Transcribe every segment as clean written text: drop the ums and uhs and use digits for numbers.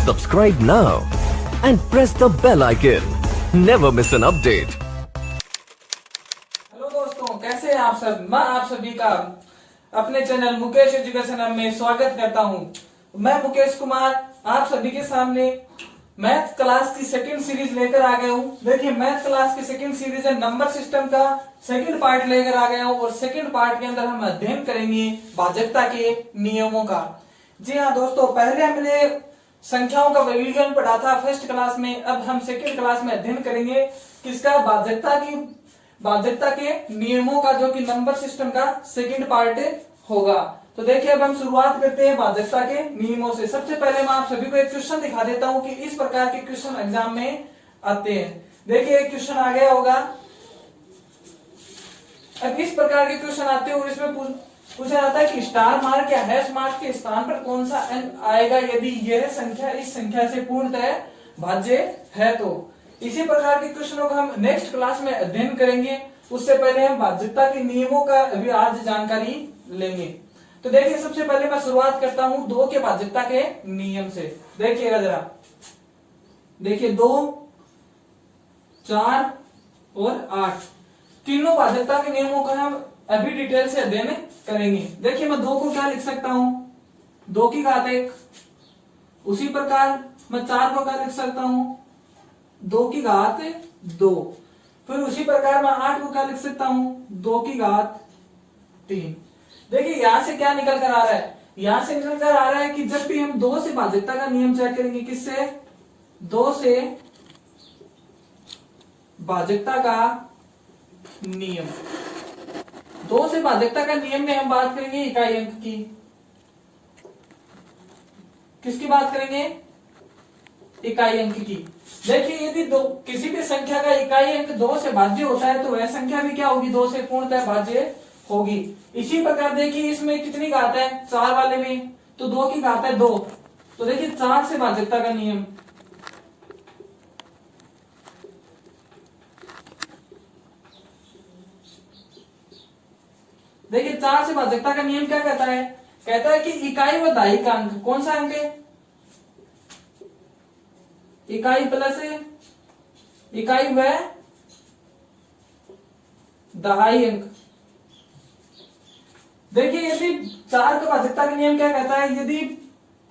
Subscribe now and press the bell icon. Never miss an update. Hello दोस्तों, कैसे हैं आप सब। मैं आप सभी का अपने चैनल मुकेश एजुकेशन हब में स्वागत करता हूं। मैं मुकेश कुमार आप सभी के सामने मैथ क्लास की सेकंड सीरीज लेकर आ गया हूं। देखिए, मैथ क्लास की सेकंड सीरीज है, नंबर सिस्टम का सेकंड पार्ट लेकर आ गया हूं और सेकंड पार्ट के अंदर हम अध्ययन करेंगे भाजकता के नियमों का। जी हाँ दोस्तों, पहले हमने संख्याओं का विभाजन पढ़ा था फर्स्ट क्लास में। अब हम सेकंड क्लास में अध्ययन करेंगे किसका, भाजकता के नियमों का, जो कि नंबर सिस्टम का सेकंड पार्ट होगा। तो देखिए, अब हम शुरुआत करते हैं भाजकता के नियमों से। सबसे पहले मैं आप सभी को एक क्वेश्चन दिखा देता हूं कि इस प्रकार के क्वेश्चन एग्जाम में आते हैं। देखिए, एक क्वेश्चन आ गया होगा। अब इस प्रकार के क्वेश्चन आते हैं और इसमें पूछा जाता है कि स्टार मार्क या हैश मार्क के स्थान पर कौन सा अंक आएगा यदि यह संख्या इस संख्या से पूर्णतः भाज्य है। तो इसी प्रकार के क्वेश्चनों का हम नेक्स्ट क्लास में अध्ययन करेंगे। उससे पहले हम भाज्यता के नियमों का अभी आज जानकारी लेंगे। तो देखिए, सबसे पहले मैं शुरुआत करता हूं 2 के भाज्यता के नियम से। देखिएगा जरा, देखिए 2, 4 और 8 तीनों भाज्यता के नियमों का हम अभी डिटेल से अध्ययन करेंगे। देखिए, मैं 2 को क्या लिख सकता हूं, 2 की घात 1। उसी प्रकार मैं 4 को क्या लिख सकता हूं, 2 की घात 2। फिर उसी प्रकार मैं 8 को क्या लिख सकता हूं, 2 की घात 3। देखिए, यहां से क्या निकल कर आ रहा है, यहां से निकल कर आ रहा है कि जब भी हम 2 से भाजकता का नियम चेक करेंगे, किससे, 2 से भाजकता का नियम, 2 से भाजकता का नियम में हम बात करेंगे इकाई अंक की। किसकी बात करेंगे, इकाई अंक की। देखिए, यदि किसी भी संख्या का इकाई अंक 2 से भाज्य होता है तो वह संख्या भी क्या होगी, 2 से पूर्णतः भाज्य होगी। इसी प्रकार देखिए, इसमें कितनी घात है, 4 वाले में, तो 2 की घात है 2। तो देखिए, 4 से भाजकता का नियम, देखिए 4 से भाजकता का नियम क्या कहता है, कहता है कि इकाई व दहाई का अंक, कौन सा अंक है, इकाई प्लस इकाई व दहाई अंक। देखिए, यदि 4 का भाजकता का नियम क्या कहता है, यदि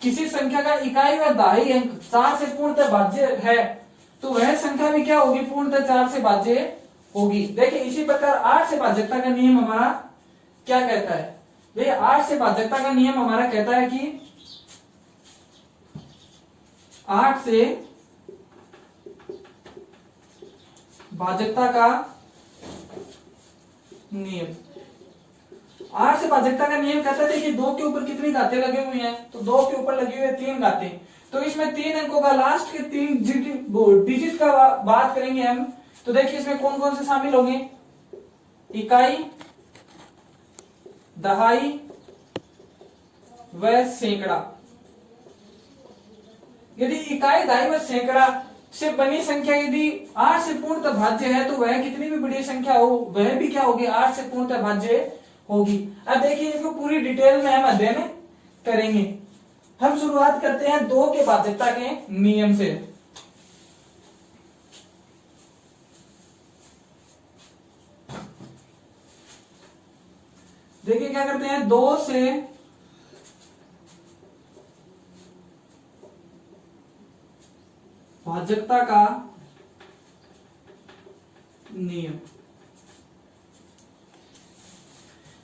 किसी संख्या का इकाई व दहाई अंक 4 से पूर्णतः भाज्य है तो वह संख्या भी क्या होगी, पूर्णतः 4 से भाज्य होगी। देखिए, इसी प्रकार 8 से भाजकता का नियम हमारा क्या कहता है, देखिए 8 से भाजकता का नियम हमारा कहता है कि 8 से भाजकता का नियम, 8 से भाजकता का नियम कहता है कि 2 के ऊपर कितनी घातें लगी हुई हैं, तो 2 के ऊपर लगी हुई है 3 घातें। तो इसमें 3 अंकों का लास्ट के 3 डिजिट का बात करेंगे हम। तो देखिए, इसमें कौन कौन से शामिल होंगे, इकाई, दहाई व सैकड़ा। यदि इकाई, दहाई व सैकड़ा से बनी संख्या यदि 8 से पूर्णतः भाज्य है तो वह कितनी भी बड़ी संख्या हो वह भी क्या होगी, 8 से पूर्णतः भाज्य होगी। अब देखिए, इसको पूरी डिटेल में हम अध्ययन करेंगे। हम शुरुआत करते हैं 2 के भाजकता के नियम से। देखिए, क्या करते हैं, 2 से भाजकता का नियम।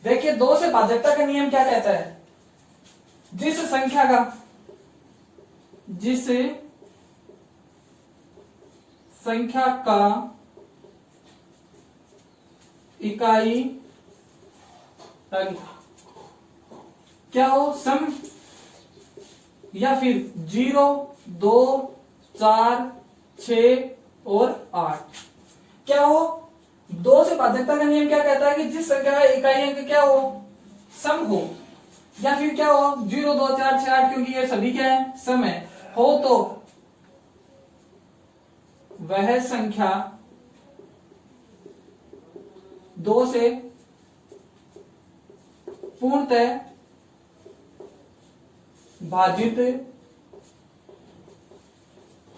देखिए, 2 से भाजकता का नियम क्या कहता है, जिस संख्या का इकाई अंक क्या हो, सम या फिर 0, 2, 4, 6 और 8 क्या हो, 2 से भाजकता का नियम क्या कहता है कि जिस संख्या का इकाई अंक क्या हो, सम हो, या फिर क्या हो, 0, 2, 4, 6, 8, क्योंकि ये सभी क्या है, सम है, हो तो वह संख्या 2 से पूर्णतः भाजित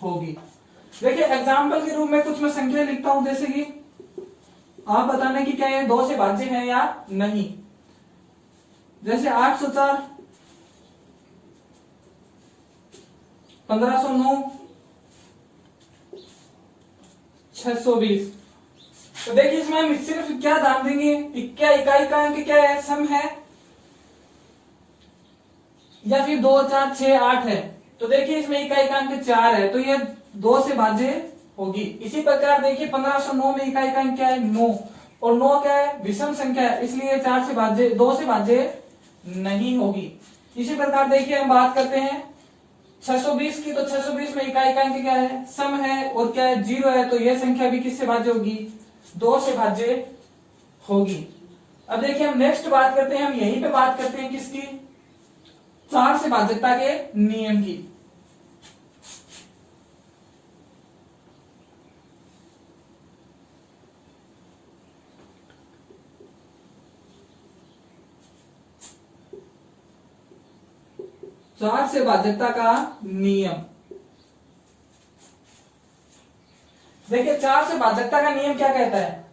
होगी। देखिए एग्जाम्पल के रूप में कुछ मैं संख्या लिखता हूं, जैसे कि आप बताना कि क्या ये 2 से भाज्य है या नहीं। जैसे 804, 1509, 620। तो देखिए इसमें हम सिर्फ क्या ध्यान देंगे, क्या इकाई का अंक क्या है, सम है या फिर 2, 4, 6, 8 है। तो देखिए इसमें इकाई का अंक 4 है, तो ये 2 से भाज्य होगी। इसी प्रकार देखिए 1509 में इकाई का अंक क्या है, 9, और 9 क्या है, विषम संख्या है, इसलिए 4 से भाज्य 2 से भाज्य नहीं होगी। इसी प्रकार देखिए हम बात करते हैं 620 की, तो 620 में इकाई का अंक क्या है, सम है, और क्या है, 0 है, तो यह संख्या भी किससे भाज्य होगी, 2 से भाज्य होगी। अब देखिए हम नेक्स्ट बात करते हैं, हम यहीं पे बात करते हैं किसकी, 4 से भाज्यता के नियम की। चार से भाज्यता का नियम। देखिए 4 से भाज्यता का नियम क्या कहता है,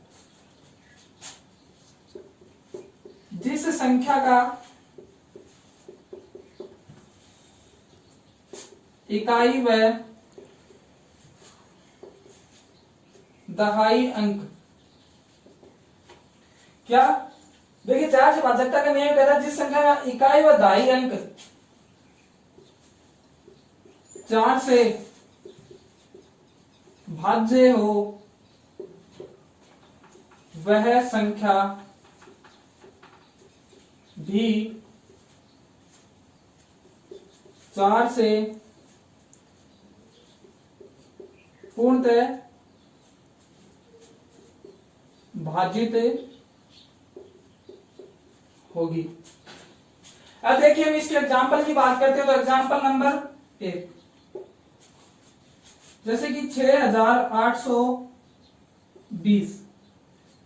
जिस संख्या का इकाई व दहाई अंक क्या, देखिए 4 से भाज्यता का नियम कहता है जिस संख्या का इकाई व दहाई अंक 4 से भाज्य हो वह संख्या भी 4 से पूर्णतः भाजित होगी। अब देखिए हम इसके एग्जाम्पल की बात करते हैं, तो एग्जाम्पल नंबर 1, जैसे कि 6820,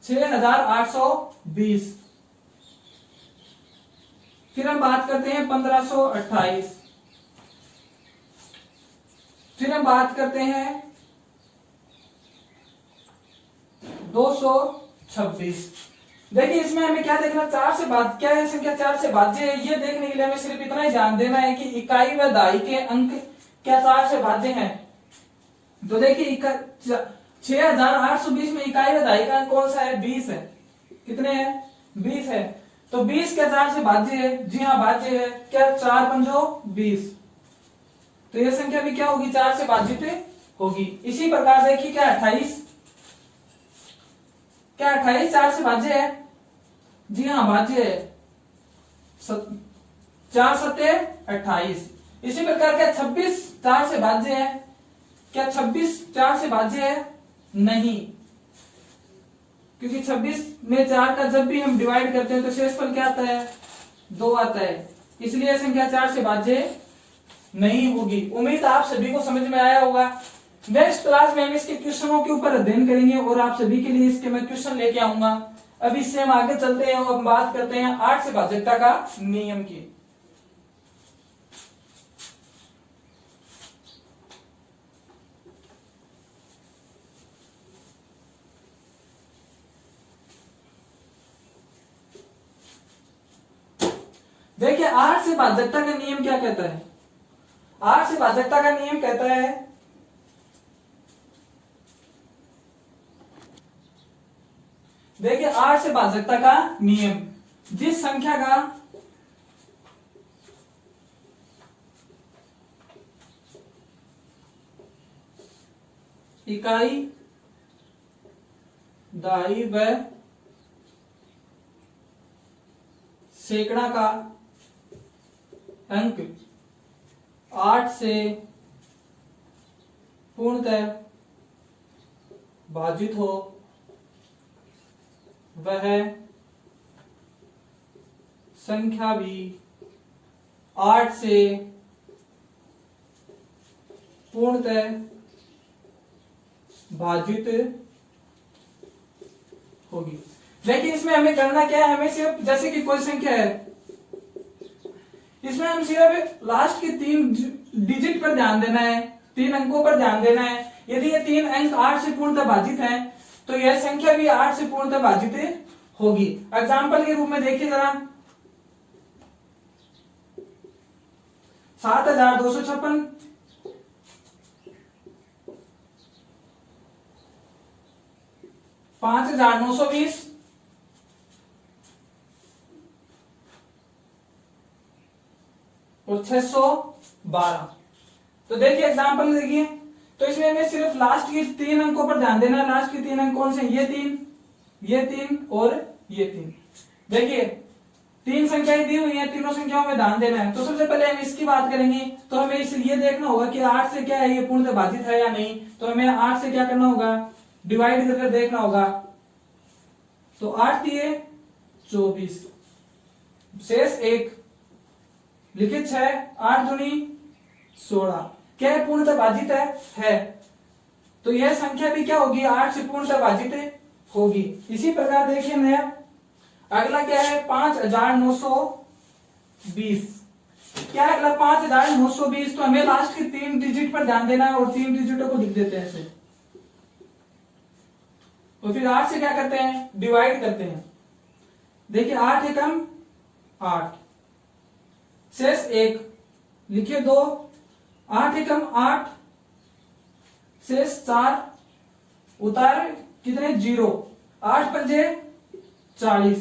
6820। फिर हम बात करते हैं 1528, फिर हम बात करते हैं 226। देखिए इसमें हमें क्या देखना, 4 से भाज्य क्या है, संख्या 4 से भाज्य है, ये देखने के लिए हमें सिर्फ इतना ही ध्यान देना है कि इकाई व दहाई के अंक क्या 4 से भाज्य हैं। तो देखिए 6820 में इकाई व दहाई का अंक कौन सा है, 20 है। कितने हैं, 20 है। तो 20 क्या 4 से भाज्य है, जी हाँ भाज्य है। क्या 4 पंजो 20, तो यह संख्या भी क्या होगी, 4 से भाज्य होगी। इसी प्रकार देखिए क्या 28, क्या 28 4 से भाज्य है, जी हाँ भाज्य है, 4 सत्ते 28। इसी प्रकार क्या 26 4 से भाज्य है, क्या 26 4 से भाज्य है, नहीं, क्योंकि 26 में 4 का जब भी हम डिवाइड करते हैं तो शेषफल क्या आता है, 2 आता है, इसलिए संख्या 4 से भाज्य नहीं होगी। उम्मीद आप सभी को समझ में आया होगा। नेक्स्ट क्लास में हम इसके क्वेश्चनों के ऊपर अध्ययन करेंगे और आप सभी के लिए इसके मैं क्वेश्चन लेके आऊंगा। अब इससे हम आगे चलते हैं और हम बात करते हैं 8 से भाज्यता का नियम की। देखिए 8 से भाज्यता का नियम क्या कहता है, 8 से भाज्यता का नियम कहता है देखिए 8 से भाज्यता का नियम, जिस संख्या का इकाई दहाई व सैकड़ा का अंक 8 से पूर्णतः भाजित हो वह संख्या भी 8 से पूर्णतः भाजित होगी। देखिए इसमें हमें करना क्या है, हमें सिर्फ जैसे कि कोई संख्या है, इसमें हम सिर्फ लास्ट के 3 डिजिट पर ध्यान देना है तीन अंकों पर ध्यान देना है। यदि ये तीन अंक 8 से पूर्णतः भाजित हैं तो यह संख्या भी 8 से पूर्णतः भाजित होगी। एग्जाम्पल के रूप में देखिए जरा, 7256, 5920 और 612। तो देखिए एग्जाम्पल देखिए, तो इसमें हमें सिर्फ लास्ट के तीन अंकों पर ध्यान देना है। लास्ट के तीन अंक कौन से हैं? ये तीन और ये तीन। देखिए तीन संख्याएं दी हुई हैं, तीनों संख्याओं में ध्यान देना है। तो सबसे पहले हम इसकी बात करेंगे, तो हमें इसलिए देखना होगा कि 8 से क्या है, ये पूर्णतः भाजित है या नहीं। तो हमें 8 से क्या करना होगा, डिवाइड करके देखना होगा। तो 8 दिए 24, शेष 1, लिखे 6, 8 दूनी 16। क्या है, पूर्णतः भाजित है। तो यह संख्या भी क्या होगी, 8 से पूर्णतः भाजित होगी। इसी प्रकार देखिए नया अगला क्या है, 5920। क्या है अगला, 5920। तो हमें लास्ट के तीन डिजिट पर ध्यान देना है और तीन डिजिटों को लिख देते हैं ऐसे। तो फिर 8 से क्या करते हैं, डिवाइड करते हैं। देखिए 8 एकम 8, शेष 1, लिखिए 2, 8 एकम 8, शेष 4, उतार कितने 0, 8 पंजे 40,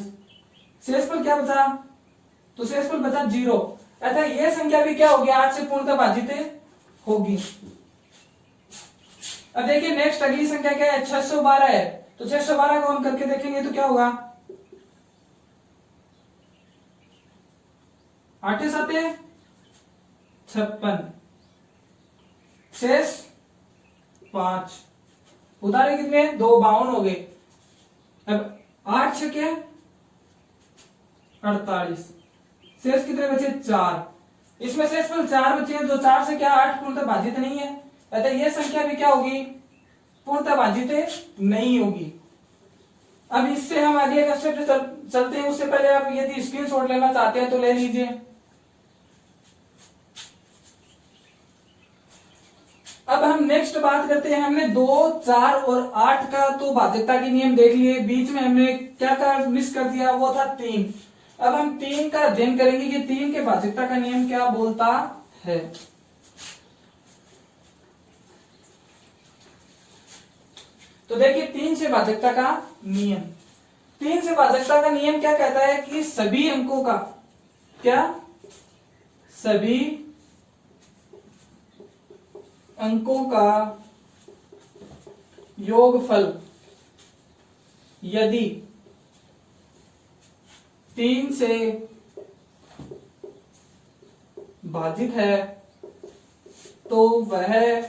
शेषफल क्या बचा, तो शेषफल बचा 0। अतः यह संख्या भी क्या होगी, 8 से पूर्णतः भाजित होगी। अब देखिए नेक्स्ट अगली संख्या क्या है, 612 है। तो 612 को हम करके देखेंगे तो क्या होगा, 8 7 56, शेष 5, उतारे कितने 2, 52 हो गए। अब 8 छके 48, शेष कितने बचे 4। इसमें शेषफल 4 बचे हैं, तो 4 से क्या 8 पूर्णतः भाजित नहीं है। अतः यह संख्या भी क्या होगी, पूर्णतः भाजित नहीं होगी। अब इससे हम आगे का स्टेप चलते हैं। उससे पहले आप यदि स्क्रीनशॉट लेना चाहते हैं तो ले लीजिए। अब हम नेक्स्ट बात करते हैं। हमने 2, 4 और 8 का तो भाज्यता के नियम देख लिए। बीच में हमने क्या क्या मिस कर दिया, वो था 3। अब हम 3 का अध्ययन करेंगे कि 3 के भाज्यता का नियम क्या बोलता है। तो देखिए 3 से भाजकता का नियम, 3 से भाजकता का नियम क्या कहता है कि सभी अंकों का क्या, सभी अंकों का योगफल यदि 3 से भाजित है तो वह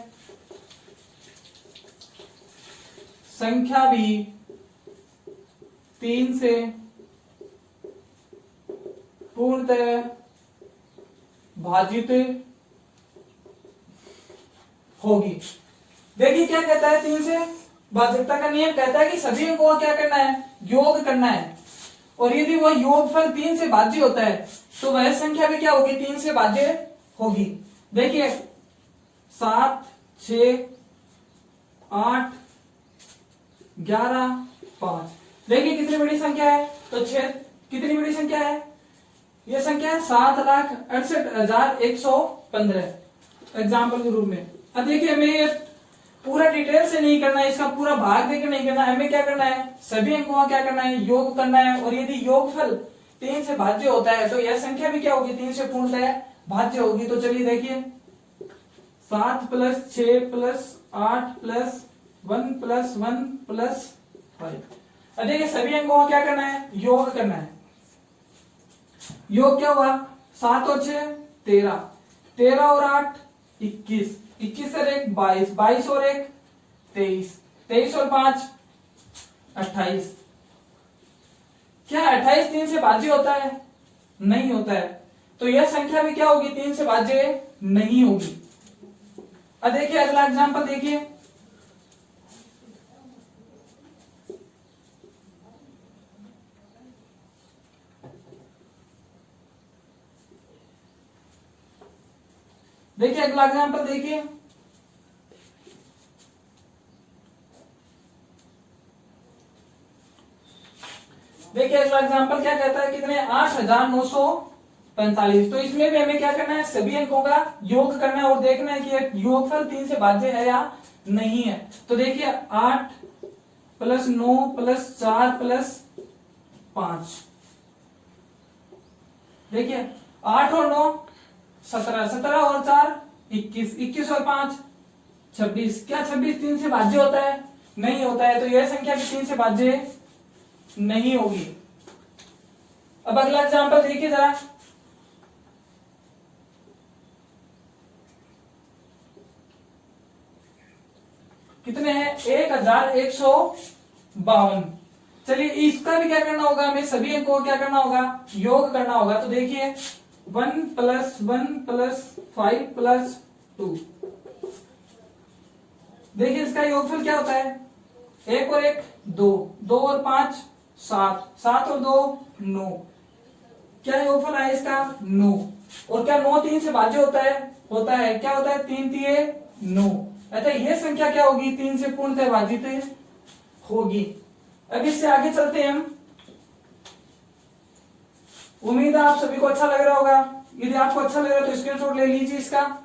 संख्या भी 3 से पूर्णतः भाजित होगी। देखिए क्या कहता है, 3 से भाजकता का नियम कहता है कि सभी अंकों का क्या करना है, योग करना है। और यदि वह योगफल 3 से भाज्य होता है तो वह संख्या भी क्या होगी, 3 से भाज्य होगी। देखिए 7, 6, 8, 11, 5। देखिए कितनी बड़ी संख्या है, तो 6 कितनी बड़ी संख्या है, यह संख्या है 7,68,115 एग्जाम्पल के रूप में। अब देखिए हमें ये पूरा डिटेल से नहीं करना है, इसका पूरा भाग देकर नहीं करना है। हमें क्या करना है, सभी अंकों का क्या करना है, योग करना है। और यदि योगफल 3 से भाज्य होता है तो यह संख्या भी क्या होगी, 3 से पूर्णतः भाज्य होगी। तो चलिए देखिए 7 + 6 + 8 + 1 + 1 + 5। अब देखिए सभी अंकों का क्या करना है, योग करना है। योग क्या हुआ, 7 और 6 13, 13 और 8 21, 21 और 1 22, 22 और 1 23, 23 और 5 28। क्या 28 3 से भाज्य होता है, नहीं होता है। तो यह संख्या भी क्या होगी, 3 से भाज्य नहीं होगी। अब देखिए अगला एग्जांपल देखिए, देखिए अगला एग्जांपल देखिए देखिए अगला एग्जांपल क्या कहता है, कितने 8945। तो इसमें भी हमें क्या करना है, सभी अंकों का योग करना है और देखना है कि योगफल 3 से भाज्य है या नहीं है। तो देखिए 8 + 9 + 4 + 5, देखिए 8 और 9 17, 17 और 4 21, 21 और 5 26। क्या 26 3 से भाज्य होता है? नहीं होता है, तो यह संख्या भी 3 से भाज्य नहीं होगी। अब अगला एग्जांपल देखिए जरा, कितने हैं 1152। चलिए इसका भी क्या करना होगा, हमें सभी अंकों को क्या करना होगा, योग करना होगा। तो देखिए 1 + 1 + 5 + 2, देखिए इसका योगफल क्या होता है, 1 और 1 2, 2 और 5 7, 7 और 2 9। क्या योगफल आया इसका 9। और क्या 9 3 से भाज्य होता है? होता है। क्या होता है, 3 3 9। अतः यह संख्या क्या होगी, 3 से पूर्णतः भाजित होगी। अब इससे आगे चलते हैं हम। उम्मीद है आप सभी को अच्छा लग रहा होगा। यदि आपको अच्छा लग रहा है तो स्क्रीनशॉट ले लीजिए इसका।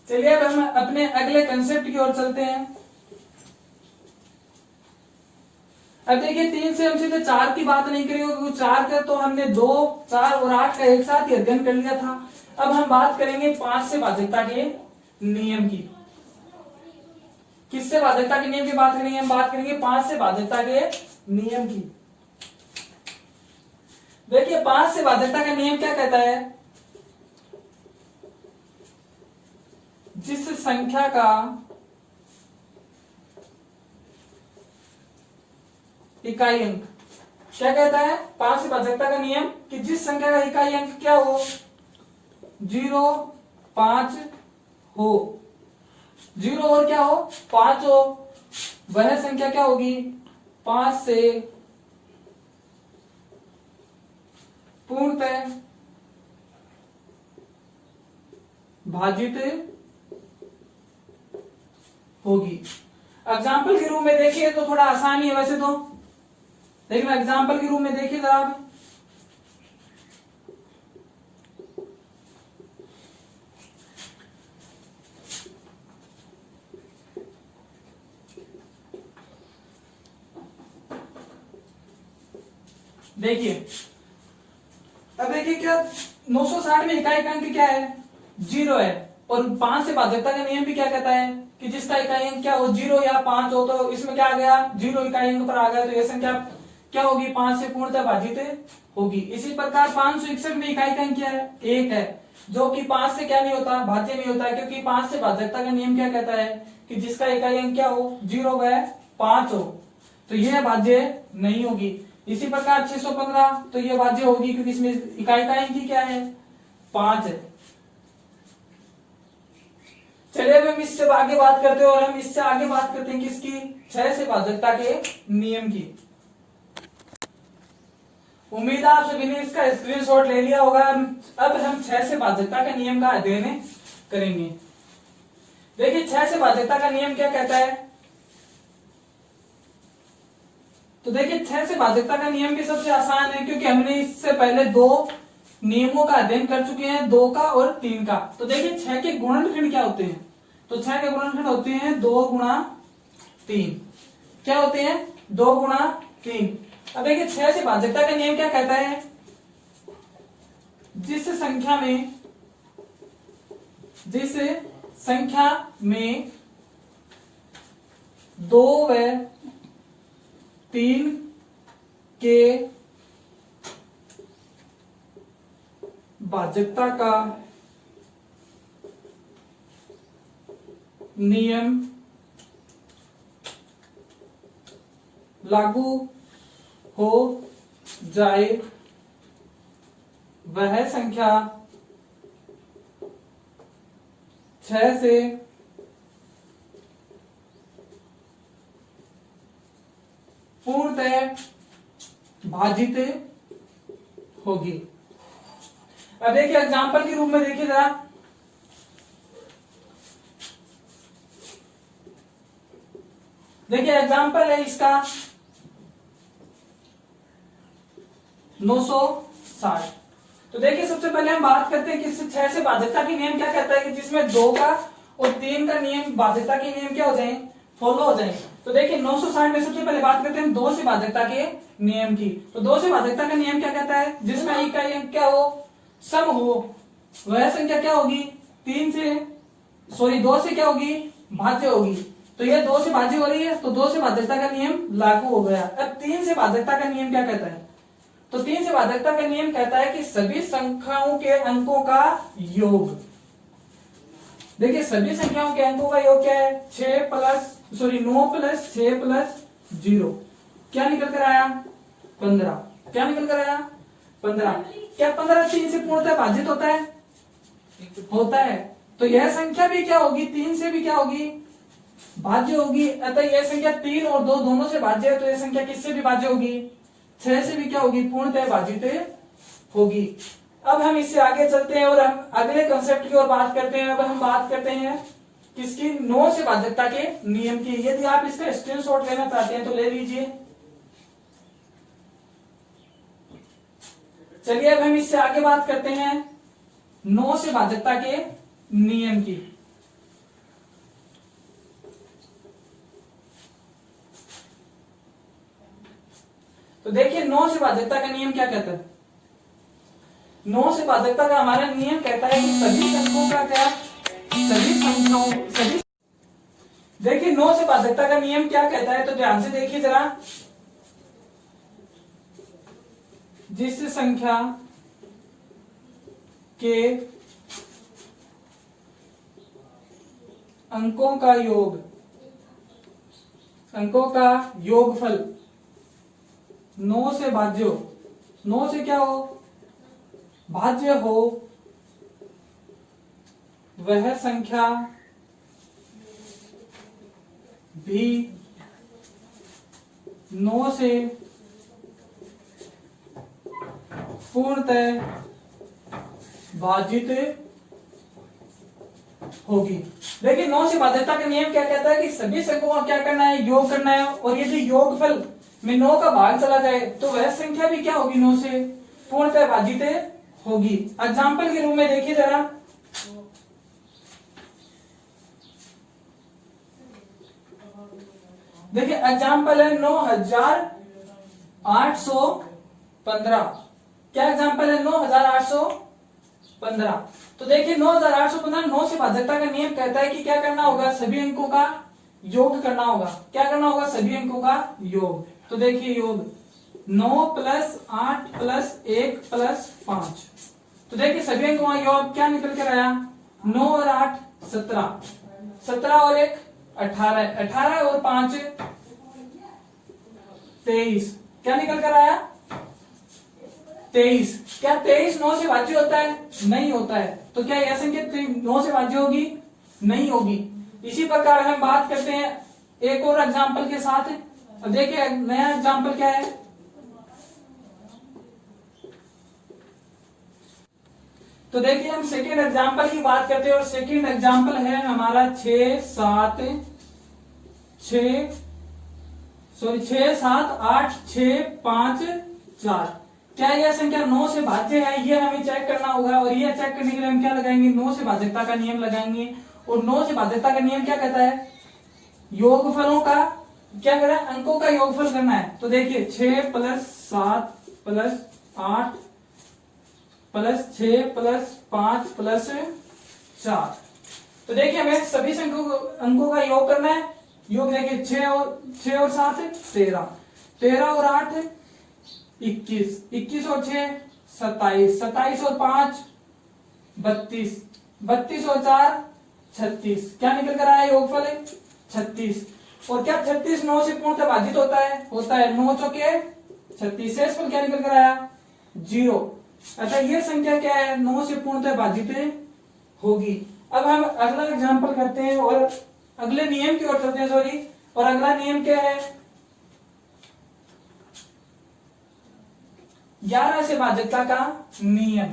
चलिए अब हम अपने अगले कंसेप्ट की ओर चलते हैं। अब देखिए 3 से हम सीधे 4 की बात नहीं करेंगे, क्योंकि 4 का तो हमने 2 4 और 8 का एक साथ ही अध्ययन कर लिया था। अब हम बात करेंगे 5 से भाज्यता के नियम की। किससे भाज्यता के नियम की बात करेंगे, हम बात करेंगे 5 से भाज्यता के नियम की। देखिए 5 से भाज्यता का नियम क्या कहता है, जिस संख्या का इकाई अंक, क्या कहता है 5 से भाज्यता का नियम, कि जिस संख्या का इकाई अंक क्या हो, 0 5 हो, 0 और क्या हो 5 हो, वह संख्या क्या होगी, 5 से पूर्णतः भाजित होगी। एग्जाम्पल के रूप में देखिए तो थोड़ा आसान ही है वैसे तो, लेकिन एग्जाम्पल के रूप में देखिए जरा आप, देखिए अब देखिए क्या 960 में इकाई अंक क्या है, 0 है। और 5 से भाज्यता का नियम भी क्या कहता है कि जिसका इकाई अंक क्या हो, 0 या 5 हो, तो इसमें क्या आ गया 0 इकाई अंक पर आ गया, तो यह संख्या क्या होगी, 5 से पूर्णतः भाजित होगी। इसी प्रकार 561 में इकाई अंक क्या है, 1 है, जो कि 5 से क्या नहीं होता, भाज्य नहीं होता, क्योंकि 5 से भाज्यता का नियम क्या कहता है कि जिसका इकाई अंक क्या हो, 0 व 5 हो, तो यह भाज्य नहीं होगी। इसी प्रकार 615, तो यह भाज्य होगी, क्योंकि इसमें इकाई का अंक क्या है, 5 है। चलिए अब हम इससे आगे बात करते हैं, और हम इससे आगे बात करते हैं किसकी, 6 से भाज्यता के नियम की। उम्मीद है आप सभी ने इसका स्क्रीनशॉट ले लिया होगा। अब हम 6 से भाज्यता का नियम का अध्ययन करेंगे। देखिए 6 से भाज्यता का नियम क्या कहता है, तो देखिए 6 से भाज्यता का नियम भी सबसे आसान है, क्योंकि हमने इससे पहले 2 नियमों का अध्ययन कर चुके हैं, 2 का और 3 का। तो देखिए 6 के गुणनखंड क्या होते हैं, तो 6 के गुणनखंड होते हैं 2 × 3। क्या होते हैं, 2 × 3। अब देखिए 6 से भाज्यता का नियम क्या कहता है, जिस संख्या में 2 व 3 के भाज्यता का नियम लागू हो जाए, वह संख्या 6 से पूर्णतः भाजित होगी। अब देखिए एग्जाम्पल के रूप में देखिए जरा, देखिए एग्जाम्पल है इसका 960। तो देखिए सबसे पहले हम बात करते हैं किस 6 से बाध्यता की नियम क्या कहता है कि जिसमें 2 का और 3 का नियम बाध्यता के नियम क्या हो जाए, फॉलो हो जाए। तो देखिए 960 में सबसे पहले बात करते हैं 2 से बाध्यता के नियम की। तो 2 से बाध्यता का नियम क्या कहता है, जिसमें i का अंक क्या हो, सम हो, वह संख्या क्या होगी 2 से क्या होगी, भाज्य होगी। तो ये 2 से भाज्य हो रही है, तो 2 से बाध्यता का नियम लागू हो गया। अब 3 से बाध्यता का नियम क्या कहता है, तो 3 से बाध्यता का नियम कहता है कि सभी संख्याओं के अंकों का योग। देखिए सभी संख्याओं के अंकों का योग क्या है, 9 प्लस 6 प्लस 0 क्या निकल कर आया 15। क्या निकल कर आया 15। क्या 15 3 से पूर्णतः भाजित होता है। तो यह संख्या भी क्या होगी, 3 से भी क्या होगी, भाज्य होगी। अतः यह संख्या 3 और 2 दोनों से भाज्य है, तो यह संख्या किससे भी भाज्य होगी, 6 से भी क्या होगी, पूर्णतः भाजित होगी। अब हम इससे आगे चलते हैं और हम अगले कंसेप्ट की ओर बात करते हैं। अब हम बात करते हैं किसकी, 9 से भाज्यता के नियम की। यदि आप इसका स्क्रीनशॉट लेना चाहते हैं तो ले लीजिए। चलिए अब हम इससे आगे बात करते हैं 9 से भाज्यता के नियम की। तो देखिए 9 से भाज्यता का नियम क्या कहता है, 9 से भाज्यता का हमारा नियम कहता है कि सभी अंकों का क्या, देखिए 9 से भाज्यता का नियम क्या कहता है, तो ध्यान से देखिए जरा। जिस संख्या के अंकों का योगफल 9 से भाज्य हो, 9 से क्या हो, भाज्य हो, वह संख्या भी 9 से पूर्णतः भाजित होगी। देखिए 9 से भाज्यता का नियम क्या कहता है कि सभी संख्याओं का क्या करना है, योग करना है। और यदि योगफल में 9 का भाग चला जाए तो वह संख्या भी क्या होगी, 9 से पूर्णतः भाजित होगी। एग्जाम्पल के रूप में देखिए जरा, देखिए एग्जाम्पल है 9815। क्या एग्जाम्पल है 9815। तो देखिए 9815 9 से भाज्यता का नियम कहता है कि क्या करना होगा, सभी अंकों का योग करना होगा। क्या करना होगा, सभी अंकों का योग। तो देखिए योग 9 प्लस 8 प्लस 1 प्लस 5। तो देखिए सभी अंकों का योग क्या निकल कर आया, 9 और 8 17, 17 और 1 18, 18 और 5 23। क्या निकल कर आया 23। क्या 23 9 से भाज्य होता है, नहीं होता है। तो क्या यह संख्या 9 से भाज्य होगी, नहीं होगी। इसी प्रकार हम बात करते हैं एक और एग्जाम्पल के साथ। अब देखिए नया एग्जाम्पल क्या है, तो देखिए हम सेकेंड एग्जाम्पल की बात करते हैं और सेकेंड एग्जाम्पल है हमारा 6 7 8 6 5 4। क्या यह संख्या 9 से भाज्य है, ये हमें चेक करना होगा। और ये चेक करने के लिए हम क्या लगाएंगे, 9 से भाज्यता का नियम लगाएंगे। और 9 से भाज्यता का नियम क्या कहता है, योगफलों का क्या करना है, अंकों का योगफल करना है। तो देखिए 6 plus 7 plus 8 plus 6 plus 5 plus 4। तो देखिए हमें सभी अंकों का योग करना है। योग देखिए 6 और 7 13, 13 और 8 21, 21 और 6 27, 27 और 5 32, 32 और 4 36। क्या निकल कर आया योगफल 36। और क्या 36 9 से पूर्णतः भाजित होता है 9 चौके 36। शेषफल क्या निकल कर आया 0। अतः यह संख्या क्या है, 9 से पूर्णतः भाजित होगी। अब हम अगला एग्जाम्पल करते हैं और अगले नियम की ओर चलते हैं। सॉरी, और अगला नियम क्या है, 11 से भाज्यता का नियम।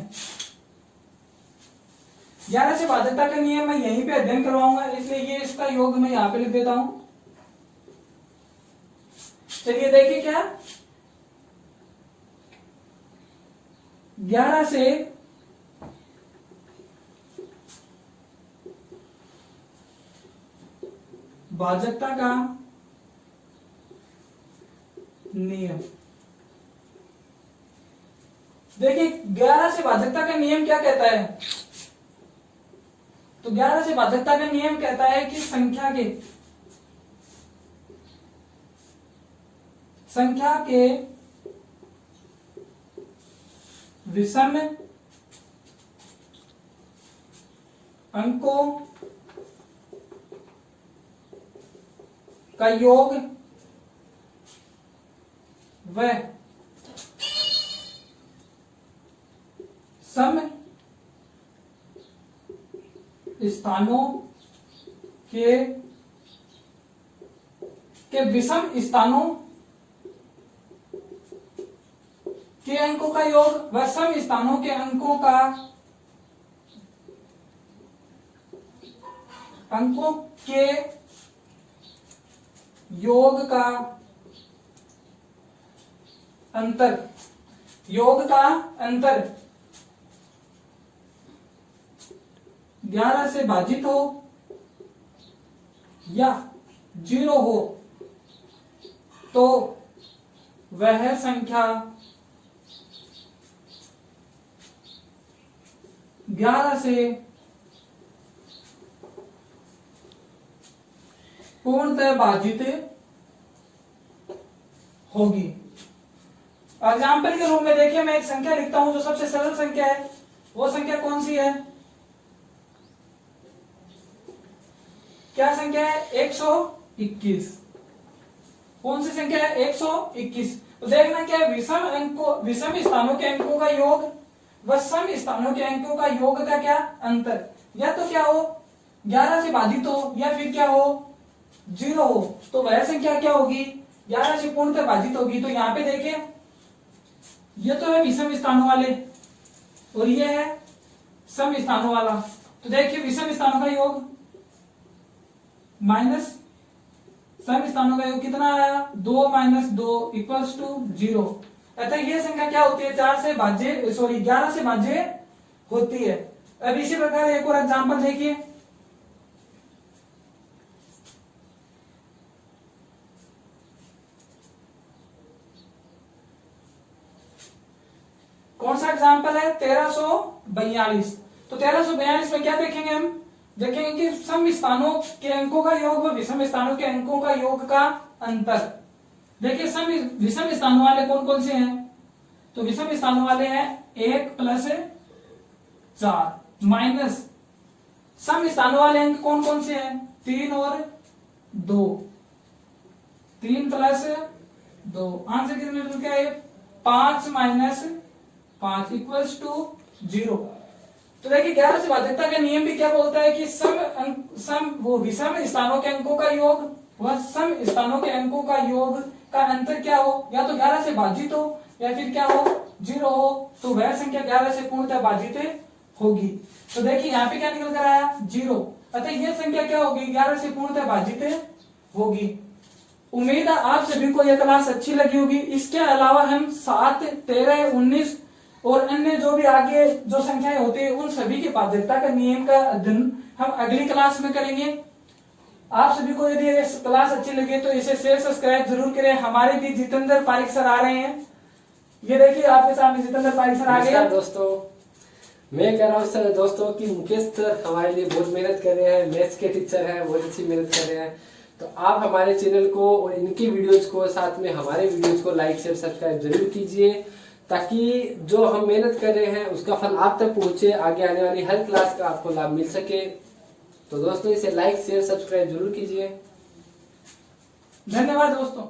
11 से भाज्यता का नियम मैं यहीं पे अध्ययन करवाऊंगा, इसलिए ये इसका योग मैं यहां पे लिख देता हूं। चलिए देखिए क्या 11 से भाजकता का नियम। देखिए 11 से भाजकता का नियम क्या कहता है? तो 11 से भाजकता का नियम कहता है कि संख्या के विषम अंकों का योग व सम स्थानों के विषम स्थानों के अंकों का योग व सम स्थानों के अंकों के योग का अंतर 11 से भाजित हो या 0 हो तो वह संख्या 11 से पूर्णतः भाजित होगी। एग्जाम्पल के रूप में देखिए, मैं एक संख्या लिखता हूं जो सबसे सरल संख्या है। वो संख्या कौन सी है? क्या संख्या है? 121। कौन सी संख्या है? 121। तो देखना क्या है, विषम स्थानों के अंकों का योग व सम स्थानों के अंकों का योग का क्या अंतर, या तो क्या हो 11 से भाजित हो या फिर क्या हो 0 हो, तो वह संख्या क्या होगी? 11 से पूर्णतः भाजित होगी। तो यहाँ पे देखिए ये तो है विषम स्थानों वाले और ये है सम स्थानों वाला। तो देखिए विषम स्थानों का योग माइनस सम स्थानों का योग कितना आया? 2 - 2 = 0। अतः ये संख्या क्या होती है? 11 से भाज्य होती है। अब इसी प्रकार एक और एग्जांपल देखिए, कौन सा एग्जांपल है? 1342। तो 1342 में क्या देखेंगे हम? देखेंगे कि सम स्थानों के अंकों का योग व विषम स्थानों के अंकों का योग का अंतर। देखिए विषम स्थानों वाले कौन कौन से हैं? तो विषम स्थानों वाले हैं 1 + 4 माइनस सम स्थानों वाले अंक कौन कौन से हैं? 3 और 2। 3 + 2 आंसर कितना निकल के आए? 5 - 5 = 0। तो देखिए 11 से भाजकता का नियम भी क्या बोलता है कि विषम स्थानों के अंकों का योग व सम स्थानों के अंकों का योग का अंतर क्या हो? या तो 11 से भाजित हो या फिर क्या हो 0 हो, तो वह संख्या 11 से पूर्णतः भाजित होगी। तो देखिए यहाँ पे क्या निकल कर आया? 0। अतः यह संख्या क्या होगी? 11 से पूर्णतः भाजित होगी। उम्मीद है आप सभी को यह क्लास अच्छी लगी होगी। इसके अलावा हम 7, 13, 19 और अन्य जो भी आगे जो संख्याएं होती है उन सभी की भाजकता का नियम का अध्ययन हम अगली क्लास में करेंगे। आप सभी को यदि इस क्लास अच्छी लगे तो इसे शेयर सब्सक्राइब जरूर करें। हमारे भी जितेंद्र पारिक सर आ रहे हैं। ये देखिए आपके सामने जितेंद्र पारिक सर आ गए। दोस्तों मैं कह रहा हूँ सर दोस्तों कि मुकेश सर हमारे लिए बहुत मेहनत कर रहे हैं, मैथ्स के टीचर हैं, बहुत अच्छी मेहनत कर रहे हैं। तो आप हमारे चैनल को और इनकी वीडियोज को साथ में हमारे वीडियोज को लाइक शेयर सब्सक्राइब जरूर कीजिए, ताकि जो हम मेहनत कर रहे हैं उसका फल आप तक पहुंचे, आगे आने वाली हर क्लास का आपको लाभ मिल सके। तो दोस्तों इसे लाइक शेयर सब्सक्राइब जरूर कीजिए। धन्यवाद दोस्तों।